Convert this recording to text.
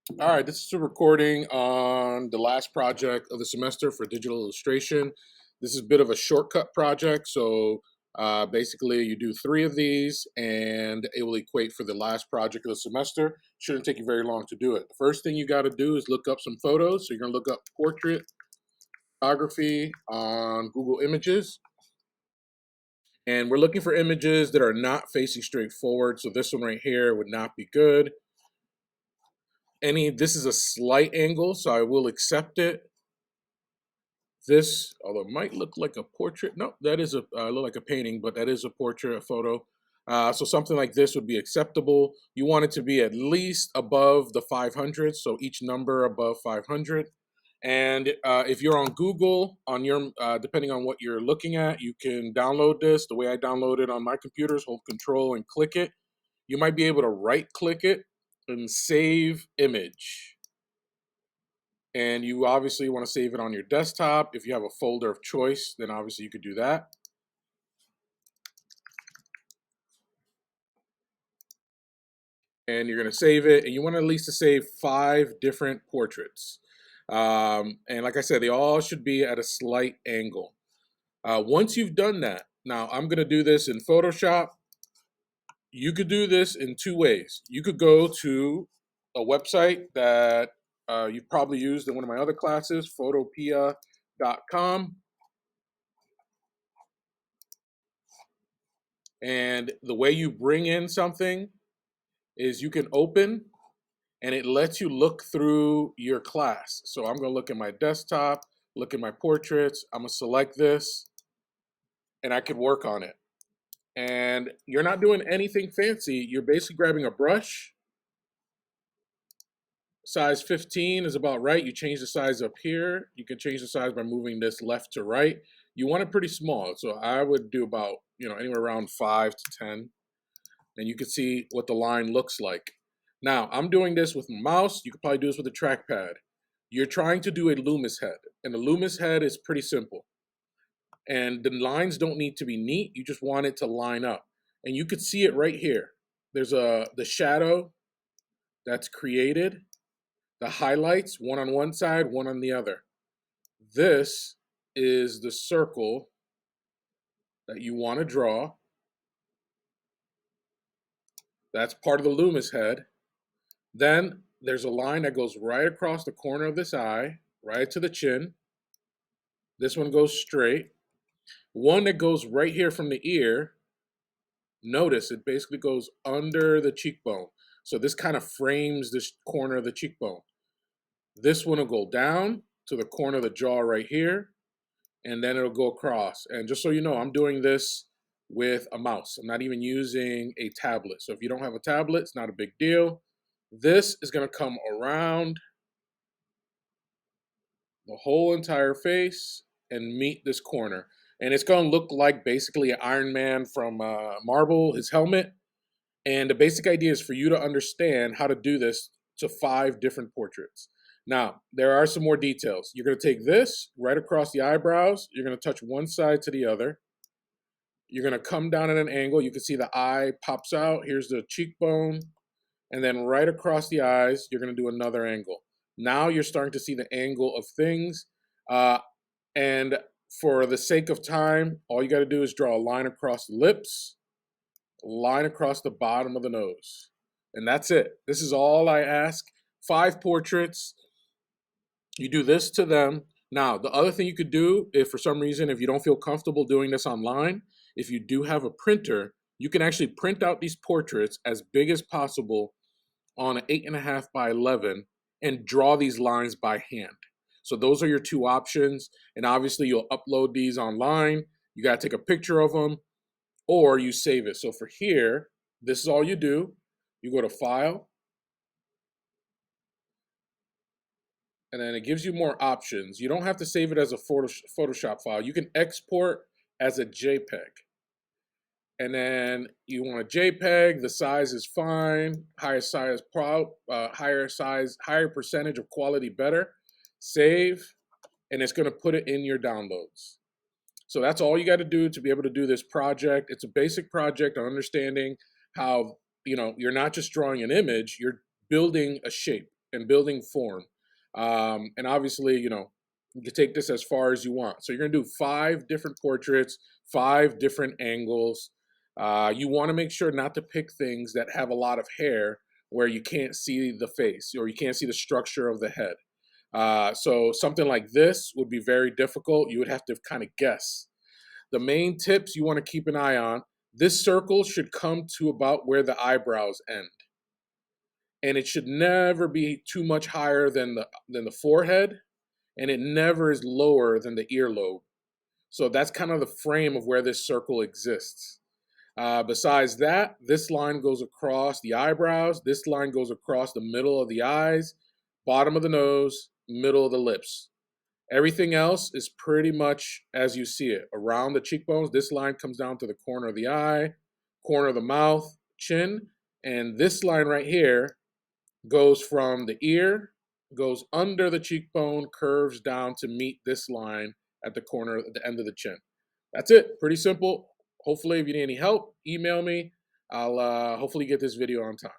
All right, this is a recording on the last project of the semester for digital illustration. This is a bit of a shortcut project. So basically, you do three of these and it will equate for the last project of the semester. Shouldn't take you very long to do it. The first thing you got to do is look up some photos. So you're going to look up portrait photography on Google Images. And we're looking for images that are not facing straight forward. So this one right here would not be good. This is a slight angle, so I will accept it. This, although it might look like a portrait, no, that is look like a painting, but that is a portrait, a photo. So something like this would be acceptable. You want it to be at least above the 500, so each number above 500. And if you're on Google, on your depending on what you're looking at, you can download this. The way I download it on my computer is hold Control and click it. You might be able to right-click it and save image. And you obviously want to save it on your desktop. If you have a folder of choice, then obviously you could do that. And you're going to save it, and you want at least to save 5 different portraits. And like I said, they all should be at a slight angle. Once you've done that, now I'm going to do this in Photoshop. You could do this in 2 ways. You could go to a website that you've probably used in one of my other classes, photopea.com. And the way you bring in something is you can open and it lets you look through your class. So I'm gonna look at my desktop, look at my portraits, I'm gonna select this and I could work on it. And you're not doing anything fancy. You're basically grabbing a brush. Size 15 is about right. You change the size up here. You can change the size by moving this left to right. You want it pretty small. So I would do about, anywhere around 5 to 10. And you can see what the line looks like. Now, I'm doing this with my mouse. You could probably do this with a trackpad. You're trying to do a Loomis head, and the Loomis head is pretty simple. And the lines don't need to be neat. You just want it to line up. And you could see it right here. There's the shadow that's created, the highlights, one on one side, one on the other. This is the circle that you want to draw. That's part of the Loomis head. Then there's a line that goes right across the corner of this eye, right to the chin. This one goes straight. One that goes right here from the ear, notice it basically goes under the cheekbone. So this kind of frames this corner of the cheekbone. This one will go down to the corner of the jaw right here, and then it'll go across. And just so you know, I'm doing this with a mouse. I'm not even using a tablet. So if you don't have a tablet, it's not a big deal. This is going to come around the whole entire face and meet this corner. And it's going to look like basically an Iron Man from Marvel, his helmet. And the basic idea is for you to understand how to do this to 5 different portraits. Now, there are some more details. You're going to take this right across the eyebrows. You're going to touch one side to the other. You're going to come down at an angle. You can see the eye pops out. Here's the cheekbone. And then right across the eyes, you're going to do another angle. Now you're starting to see the angle of things. And for the sake of time, all you got to do is draw a line across the lips, a line across the bottom of the nose. And that's it. This is all I ask. 5 portraits. You do this to them. Now, the other thing you could do, if for some reason, if you don't feel comfortable doing this online, if you do have a printer, you can actually print out these portraits as big as possible on an 8.5 by 11 and draw these lines by hand. So those are your 2 options. And obviously you'll upload these online. You got to take a picture of them or you save it. So for here, this is all you do. You go to File, and then it gives you more options. You don't have to save it as a Photoshop file. You can export as a JPEG. And then you want a JPEG. The size is fine. Higher percentage of quality better. Save, and it's going to put it in your downloads. So that's all you got to do to be able to do this project. It's a basic project on understanding how, you're not just drawing an image, you're building a shape. and building form. And obviously, you can take this as far as you want. So you're going to do 5 different portraits, 5 different angles. You want to make sure not to pick things that have a lot of hair where you can't see the face or you can't see the structure of the head. So something like this would be very difficult. You would have to kind of guess. The main tips you want to keep an eye on, this circle should come to about where the eyebrows end. And it should never be too much higher than the forehead, and it never is lower than the earlobe. So that's kind of the frame of where this circle exists. Besides that, this line goes across the eyebrows. This line goes across the middle of the eyes, bottom of the nose, middle of the lips. Everything else is pretty much as you see it. Around the cheekbones, this line comes down to the corner of the eye, corner of the mouth, chin, and this line right here goes from the ear, goes under the cheekbone, curves down to meet this line at the corner, at the end of the chin. That's it. Pretty simple. Hopefully, if you need any help, email me. I'll hopefully get this video on time.